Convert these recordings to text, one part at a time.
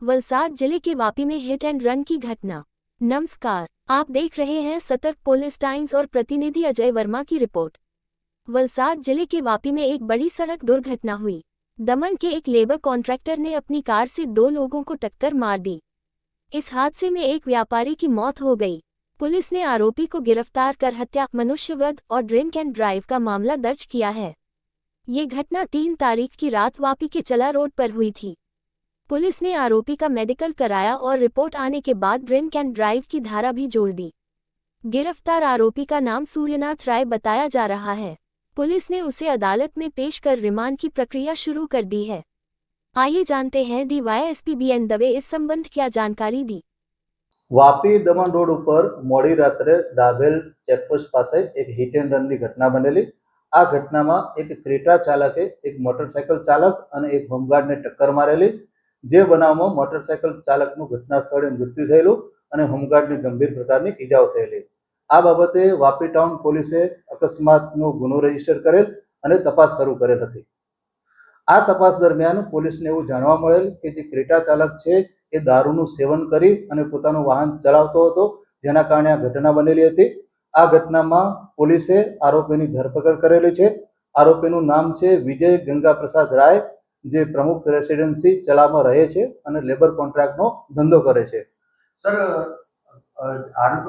वलसाड जिले के वापी में हिट एंड रन की घटना। नमस्कार, आप देख रहे हैं सतर्क पुलिस टाइम्स और प्रतिनिधि अजय वर्मा की रिपोर्ट। वलसाड जिले के वापी में एक बड़ी सड़क दुर्घटना हुई। दमन के एक लेबर कॉन्ट्रैक्टर ने अपनी कार से 2 लोगों को टक्कर मार दी। इस हादसे में एक व्यापारी की मौत हो गई। पुलिस ने आरोपी को गिरफ्तार कर हत्या, मनुष्यवध और ड्रिंक एंड ड्राइव का मामला दर्ज किया है। ये घटना 3 तारीख की रात वापी के चला रोड पर हुई थी। पुलिस ने आरोपी का मेडिकल कराया और रिपोर्ट आने के बाद ड्रिंक एंड ड्राइव की धारा भी जोड़ दी। गिरफ्तार आरोपी का नाम सूर्यनाथ राय बताया जा रहा है। पुलिस ने उसे अदालत में पेश कर रिमांड की प्रक्रिया शुरू कर दी है। आइए जानते हैं डीवायएसपी बीएन दवे इस संबंध क्या जानकारी दी। वापी दमण रोड पर मोड़ी रात्रे डाभेल चेकपोस्ट पास एक हिट एंड रन की घटना बनेली। आ घटना में एक क्रेटा चालके एक मोटरसाइकल चालक और एक होमगार्ड ने टक्कर मारेली। जे बनाव में मोटरसाइकल चालक घटना स्थले मृत्यु थयेलुं और होमगार्ड ने गंभीर प्रकार की ईजाओ थयेली। आ बाबते वापी टाउन पुलिसे अकस्मातनो गुनो रजिस्टर करेल और तपास शुरू करेल हती। आ तपास दरमियान पुलिस ने एवं जाणवा मळेल के जे क्रेटा चालक छे ए दारूનું સેવન કરી અને પોતાનું વાહન ચલાવતો હતો, જેના કારણે આ ઘટના બનેલી હતી। આ ઘટનામાં પોલીસે આરોપીની ધરપકડ કરેલી છે। આરોપીનું નામ છે વિજય ગંગા પ્રસાદ રાય, જે પ્રમુખ રેસિડેન્સી ચલામાં રહે છે અને લેબર કોન્ટ્રાક્ટનો ધંધો કરે છે। સર,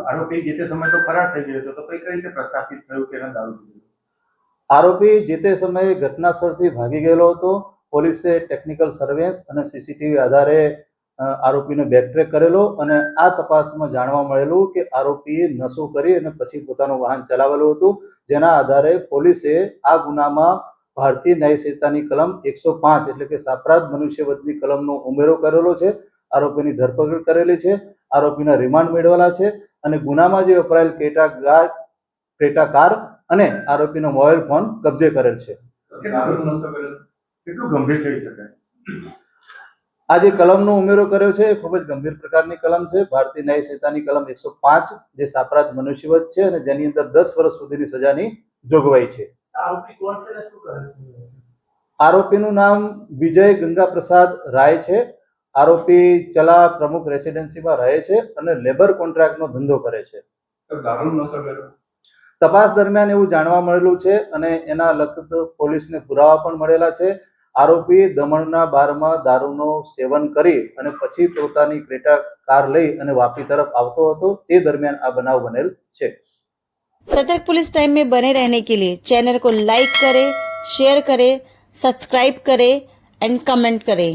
આરોપી જે તે સમય તો ફરાર થઈ ગયો હતો, તો કઈ રીતે પ્રસ્થાપિત થયું કે એને દારૂ પીધેલો? આરોપી જે તે સમયે ઘટના સ્થળથી ભાગી ગયેલો હતો। પોલીસે ટેકનિકલ સર્વેલન્સ અને સીસીટીવી આધારે આરોપીને બેકટ્રેક કરેલો અને આ તપાસમાં જાણવા મળેલું કે આરોપીએ નશો કરી અને પછી પોતાનું વાહન ચલાવેલું હતું, જેના આધારે પોલીસે આ ગુનામાં ભારતીય ન્યાય સંહિતાની કલમ 105 એટલે કે સાપરાધ મનુષ્યવધની કલમનો ઉમેરો કરેલો છે। આરોપીની ધરપકડ કરેલી છે, આરોપીના રિમાન્ડ મેળવેલા છે અને ગુનામાં જે વપરાયેલ ક્રેટા કાર અને આરોપીનો મોબાઈલ ફોન કબજે કરેલ છે। કેટલું ગંભીર કહી શકાય? આ જે કલમનો ઉમેરો કર્યો છે એ ખૂબ જ ગંભીર પ્રકારની કલમ છે। ભારતીય ન્યાય સંહિતાની કલમ 105 જે સાપરાધ મનુષ્યવધ છે અને જેની અંદર 10 વર્ષ સુધીની સજાની જોગવાઈ છે। આરોપી કોણ છે અને શું કરે છે? આરોપીનું નામ વિજય ગંગા પ્રસાદ રાય છે। આરોપી ચલા પ્રમુખ રેસિડેન્સીમાં રહે છે અને લેબર કોન્ટ્રાક્ટનો ધંધો કરે છે। દારૂનો નશો કર્યો? તપાસ દરમિયાન એવું જાણવા મળેલું છે અને એના લખત પોલીસને પુરાવા પણ મળેલા છે। આરોપી દમણના બારમાં દારૂનો સેવન કરી અને પછી પોતાની ક્રેટા કાર લઈ અને વાપી તરફ આવતો હતો, તે દરમિયાન આ બનાવ બનેલ છે। सतर्क पुलिस टाइम में बने रहने के लिए चैनल को लाइक करें, शेयर करें, सब्सक्राइब करें एंड कमेंट करें।